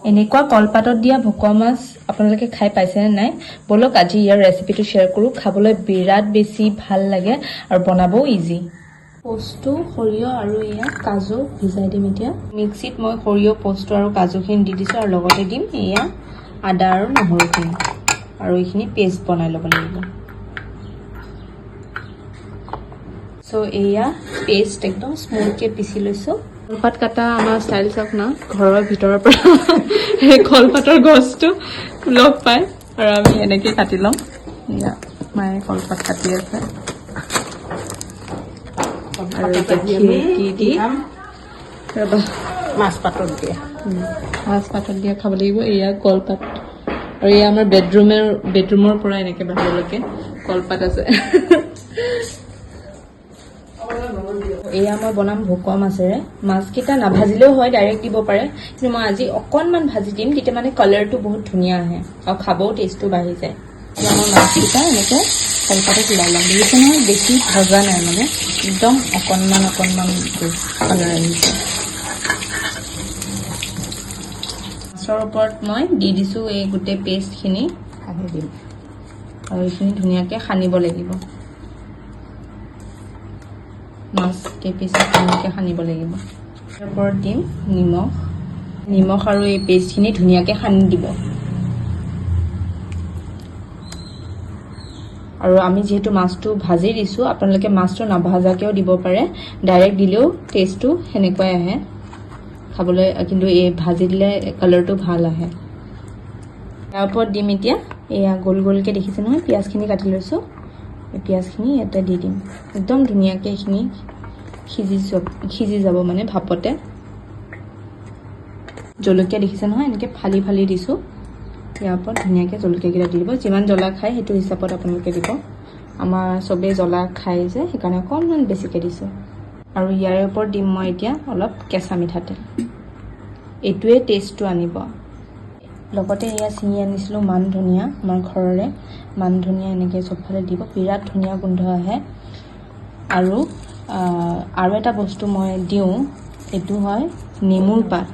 এনেকুৱা কলপাতত দিয়া ভকুৱা মাছ আপোনালোকে খাই পাইছেনে নাই? বলক আজি ইয়াৰ ৰেচিপিটো শ্বেয়াৰ কৰোঁ। খাবলৈ বিৰাট বেছি ভাল লাগে আৰু বনাবও ইজি। পোস্তটো, সৰিয়হ আৰু এয়া কাজু ভিজাই দিম এতিয়া। মিক্সিত মই সৰিয়হ, পোস্তটো আৰু কাজুখিনি দি দিছোঁ আৰু লগতে দিম এয়া আদা আৰু নহৰুখিনি আৰু এইখিনি পেষ্ট বনাই ল'ব লাগিব। চ' এয়া পেষ্ট একদম স্মুথকৈ পিচি লৈছোঁ। কলপাত কাটা আমাৰ ষ্টাইল চাওক না, ঘৰৰ ভিতৰৰ পৰা সেই কলপাতৰ গছটো লগ পায় আৰু আমি এনেকৈ কাটি ল'ম। এয়া মায়ে কলপাত কাটি আছে আৰু এতিয়া খিৰিকী দি ৰ'বা মাছ পাতত দিয়া খাব লাগিব। এয়া কলপাত আৰু এয়া আমাৰ বেডৰুমৰ পৰা এনেকৈ বাহিৰলৈকে কলপাত আছে। এয়া মই বনাম ভকুৱা মাছেৰে। মাছকেইটা নাভাজিলেও হয়, ডাইৰেক্ট দিব পাৰে, কিন্তু মই আজি অকণমান ভাজি দিম, তেতিয়া মানে কালাৰটো বহুত ধুনীয়া আহে আৰু খাবও টেষ্টটো বাঢ়ি যায়। এতিয়া মই মাছকেইটা এনেকৈ কলপাতত ওলাই ল'ম। দেখিছে নহয়, বেছি ভজা নাই, মানে একদম অকণমান কালাৰ আহিছে। মাছৰ ওপৰত মই দি দিছোঁ এই গোটেই পেষ্টখিনি, সানি দিম আৰু এইখিনি ধুনীয়াকৈ সানিব লাগিব। মাছ কেইপিছত ধুনীয়াকৈ সানিব লাগিব। তাৰ ওপৰত দিম নিমখ আৰু এই পেষ্টখিনি ধুনীয়াকৈ সানি দিব। আৰু আমি যিহেতু মাছটো ভাজি দিছোঁ, আপোনালোকে মাছটো নাভাজাকৈও দিব পাৰে, ডাইৰেক্ট দিলেও টেষ্টটো সেনেকুৱাই আহে খাবলৈ, কিন্তু এই ভাজি দিলে কালাৰটো ভাল আহে। তাৰ ওপৰত দিম এতিয়া এয়া গোল গোলকৈ দেখিছে নহয়, পিঁয়াজখিনি কাটি লৈছোঁ। এই পিঁয়াজখিনি ইয়াতে দি দিম, একদম ধুনীয়াকৈ এইখিনি সিজি যাব মানে ভাপতে। জলকীয়া দেখিছে নহয়, এনেকৈ ফালি ফালি দিছোঁ। ইয়াৰ ওপৰত ধুনীয়াকৈ জলকীয়াকেইটা দি দিব। যিমান জ্বলা খায় সেইটো হিচাপত আপোনালোকে দিব। আমাৰ চবেই জ্বলা খায় যে, সেইকাৰণে অকণমান বেছিকৈ দিছোঁ। আৰু ইয়াৰ ওপৰত দিম মই এতিয়া অলপ কেঁচা মিঠাতেল। এইটোৱে টেষ্টটো আনিব। লগতে এয়া ছিঙি আনিছিলোঁ মান ধনিয়া, আমাৰ ঘৰৰে মান ধনিয়া, এনেকৈ চবফালে দিব, বিৰাট ধুনীয়া গোন্ধ আহে। আৰু এটা বস্তু মই দিওঁ, এইটো হয় নেমুৰ পাত।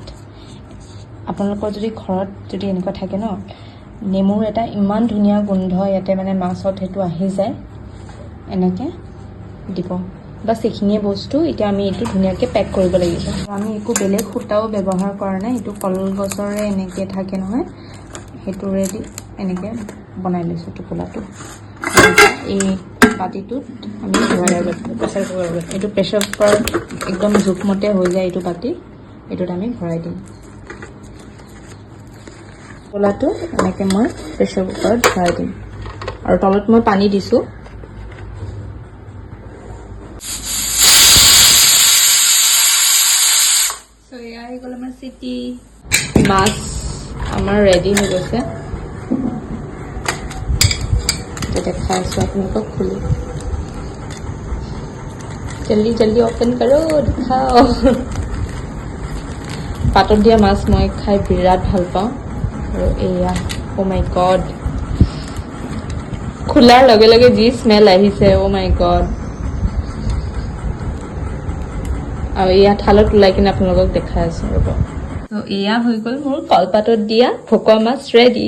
আপোনালোকৰ যদি ঘৰত যদি এনেকুৱা থাকে ন, নেমুৰ এটা ইমান ধুনীয়া গোন্ধ ইয়াতে মানে মাছত সেইটো আহি যায়, এনেকৈ দিব। বাছ এইখিনিয়ে বস্তু। এতিয়া আমি এইটো ধুনীয়াকৈ পেক কৰিব লাগিব। আমি একো বেলেগ সূতাও ব্যৱহাৰ কৰা নাই, এইটো কলগছৰে এনেকৈ থাকে নহয়, সেইটোৰে দি এনেকৈ বনাই লৈছোঁ টোপোলাটো। এই পাতিটোত আমি এইটো প্ৰেছাৰ কুকাৰত একদম জোখমতে হৈ যায়, এইটো পাতি এইটোত আমি ভৰাই দিম। টোপোলাটো এনেকৈ মই প্ৰেছাৰ কুকাৰত ভৰাই দিম আৰু তলত মই পানী দিছোঁ। এয়া আহি গ'ল আমাৰ চিটি। মাছ আমাৰ ৰেডি হৈ গৈছে। দেখাই আছোঁ আপোনালোকক খুলি। জল্দি জল্দি অপেন কৰো, দেখাও। পাতত দিয়া মাছ মই খাই বিৰাট ভাল পাওঁ। আৰু এয়া অ' মাই গড, খোলাৰ লগে লগে যি স্মেল আহিছে, অ' মাই গড। আৰু এয়া থালত ওলাই কিনে আপোনালোকক দেখাই আছোঁ ৰ'ব। ত' এয়া হৈ গ'ল মোৰ কলপাতত দিয়া ভকুৱা মাছ ৰেডি।